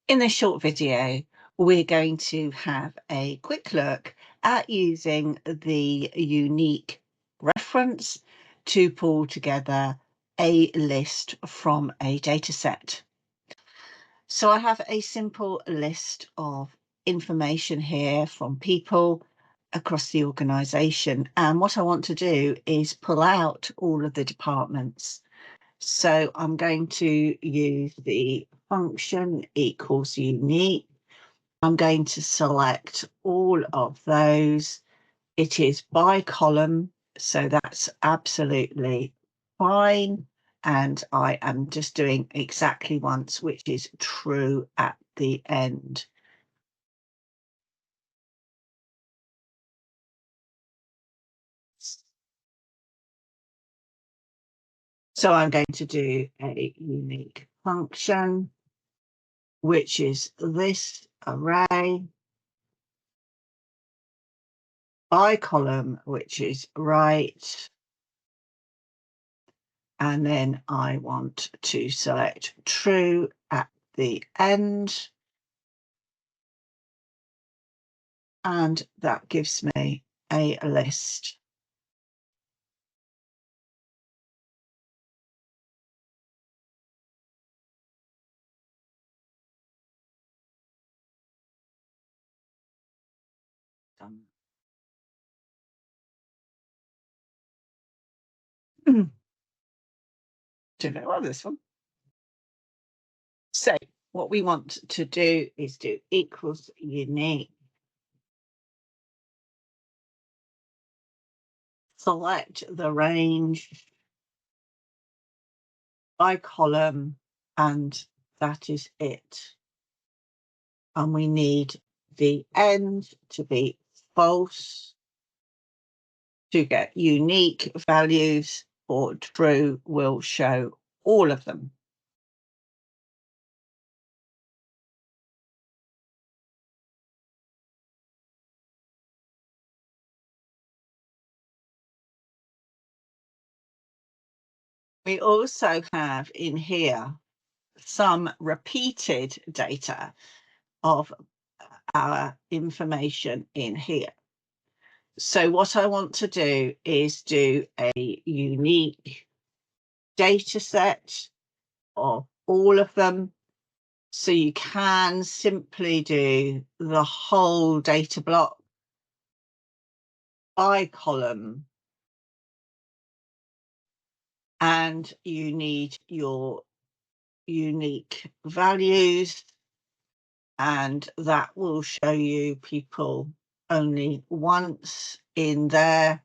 In this short video, we're going to have a quick look at using the unique reference to pull together a list from a data set. So I have a simple list of information here from people across the organisation, and what I want to do is pull out all of the departments. So I'm going to use the function equals unique. I'm going to select all of those. It is by column, so that's absolutely fine. And I am just doing exactly once, which is true at the end. So I'm going to do a unique function, which is this array by column, which is right. And then I want to select true at the end. And that gives me a list. Don't know what this one. So what we want to do is do equals unique. Select the range by column, and that is it. And we need the end to be false to get unique values, or true will show all of them. We also have in here some repeated data of our information in here. So what I want to do is do a unique data set of all of them. So you can simply do the whole data block by column, and you need your unique values, and that will show you people only once in there,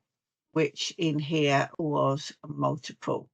which in here was multiple.